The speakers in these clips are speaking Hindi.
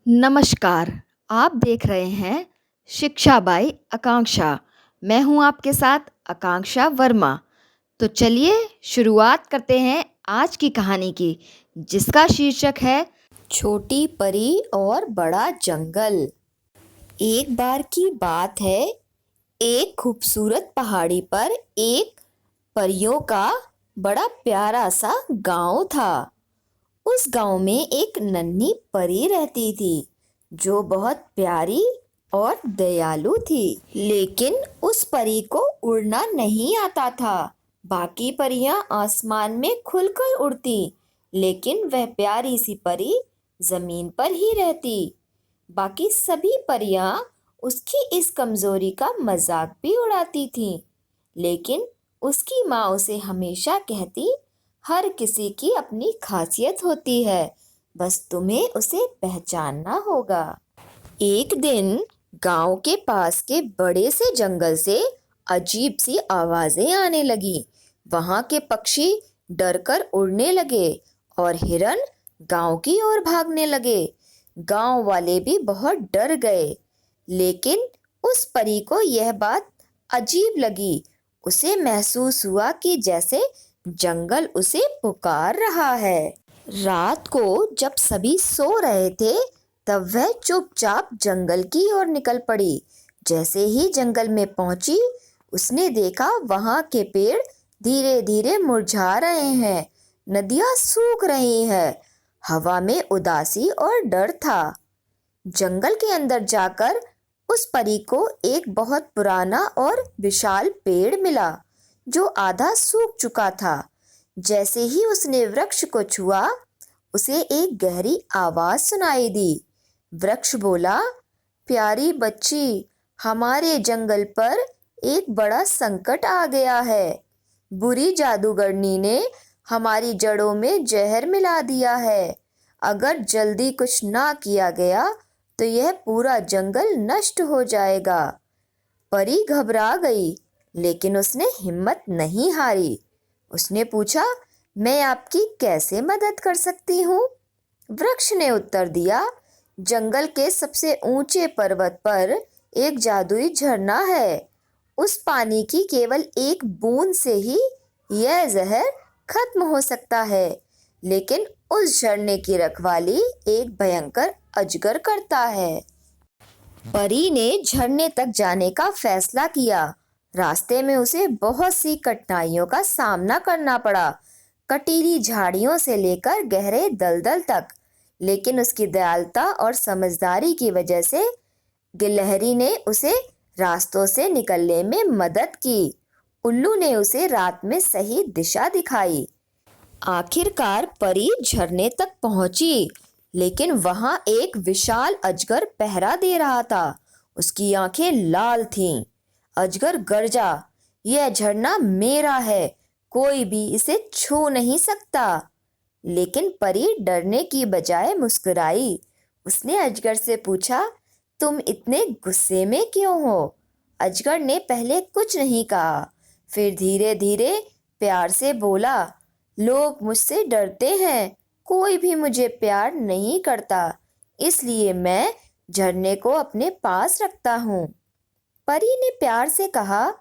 नमस्कार, आप देख रहे हैं शिक्षा बाई आकांक्षा। मैं हूं आपके साथ आकांक्षा वर्मा। तो चलिए शुरुआत करते हैं आज की कहानी की, जिसका शीर्षक है छोटी परी और बड़ा जंगल। एक बार की बात है, एक खूबसूरत पहाड़ी पर एक परियों का बड़ा प्यारा सा गांव था। उस गांव में एक नन्ही परी रहती थी जो बहुत प्यारी और दयालु थी। लेकिन उस परी को उड़ना नहीं आता था। बाकी परियां आसमान में खुलकर उड़ती, लेकिन वह प्यारी सी परी जमीन पर ही रहती। बाकी सभी परियां उसकी इस कमजोरी का मजाक भी उड़ाती थीं, लेकिन उसकी माँ उसे हमेशा कहती, हर किसी की अपनी खासियत होती है, बस तुम्हें उसे पहचानना होगा। एक दिन गांव के पास के बड़े से जंगल से अजीब सी आवाजें आने लगी। वहां के पक्षी डरकर उड़ने लगे और हिरन गांव की ओर भागने लगे। गांव वाले भी बहुत डर गए, लेकिन उस परी को यह बात अजीब लगी। उसे महसूस हुआ कि जैसे जंगल उसे पुकार रहा है। रात को जब सभी सो रहे थे, तब वह चुपचाप जंगल की ओर निकल पड़ी। जैसे ही जंगल में पहुंची, उसने देखा वहां के पेड़ धीरे धीरे मुरझा रहे हैं, नदियां सूख रही हैं, हवा में उदासी और डर था। जंगल के अंदर जाकर उस परी को एक बहुत पुराना और विशाल पेड़ मिला, जो आधा सूख चुका था। जैसे ही उसने वृक्ष को छुआ, उसे एक गहरी आवाज सुनाई दी। वृक्ष बोला, प्यारी बच्ची, हमारे जंगल पर एक बड़ा संकट आ गया है। बुरी जादूगरनी ने हमारी जड़ों में जहर मिला दिया है। अगर जल्दी कुछ ना किया गया तो यह पूरा जंगल नष्ट हो जाएगा। परी घबरा गई, लेकिन उसने हिम्मत नहीं हारी। उसने पूछा, मैं आपकी कैसे मदद कर सकती हूँ? वृक्ष ने उत्तर दिया, जंगल के सबसे ऊंचे पर्वत पर एक जादुई झरना है। उस पानी की केवल एक बूंद से ही यह जहर खत्म हो सकता है, लेकिन उस झरने की रखवाली एक भयंकर अजगर करता है। परी ने झरने तक जाने का फैसला किया। रास्ते में उसे बहुत सी कठिनाइयों का सामना करना पड़ा, कटीली झाड़ियों से लेकर गहरे दलदल तक। लेकिन उसकी दयालुता और समझदारी की वजह से गिलहरी ने उसे रास्तों से निकलने में मदद की। उल्लू ने उसे रात में सही दिशा दिखाई। आखिरकार परी झरने तक पहुंची, लेकिन वहां एक विशाल अजगर पहरा दे रहा था। उसकी आंखें लाल थीं। अजगर गरजा, यह झरना मेरा है, कोई भी इसे छू नहीं सकता। लेकिन परी डरने की बजाय मुस्कुराई। उसने अजगर से पूछा, तुम इतने गुस्से में क्यों हो? अजगर ने पहले कुछ नहीं कहा, फिर धीरे धीरे प्यार से बोला, लोग मुझसे डरते हैं, कोई भी मुझे प्यार नहीं करता, इसलिए मैं झरने को अपने पास रखता हूँ। परी ने प्यार से कहा,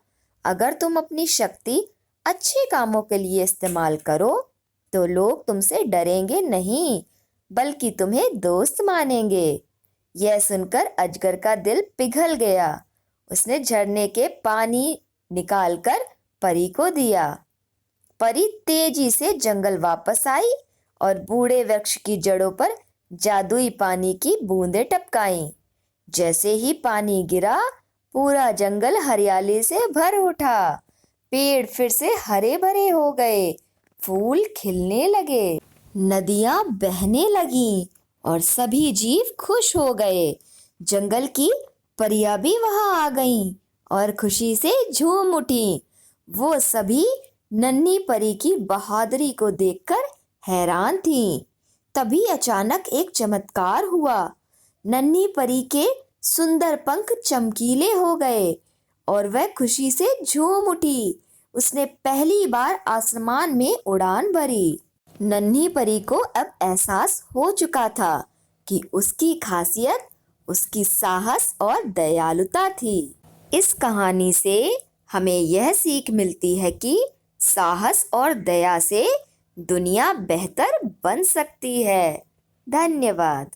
अगर तुम अपनी शक्ति अच्छे कामों के लिए इस्तेमाल करो तो लोग तुमसे डरेंगे नहीं, बल्कि तुम्हें दोस्त मानेंगे। यह सुनकर अजगर का दिल पिघल गया। उसने झरने के पानी निकालकर परी को दिया। परी तेजी से जंगल वापस आई और बूढ़े वृक्ष की जड़ों पर जादुई पानी की बूंदें टपकाईं। जैसे ही पानी गिरा, पूरा जंगल हरियाली से भर उठा। पेड़ फिर से हरे भरे हो गए, फूल खिलने लगे, नदियां बहने लगीं और सभी जीव खुश हो गए। जंगल की परियां भी वहां आ गईं और खुशी से झूम उठी। वो सभी नन्ही परी की बहादुरी को देखकर हैरान थीं। तभी अचानक एक चमत्कार हुआ। नन्ही परी के सुंदर पंख चमकीले हो गए और वह खुशी से झूम उठी। उसने पहली बार आसमान में उड़ान भरी। नन्ही परी को अब एहसास हो चुका था कि उसकी खासियत उसकी साहस और दयालुता थी। इस कहानी से हमें यह सीख मिलती है कि साहस और दया से दुनिया बेहतर बन सकती है। धन्यवाद।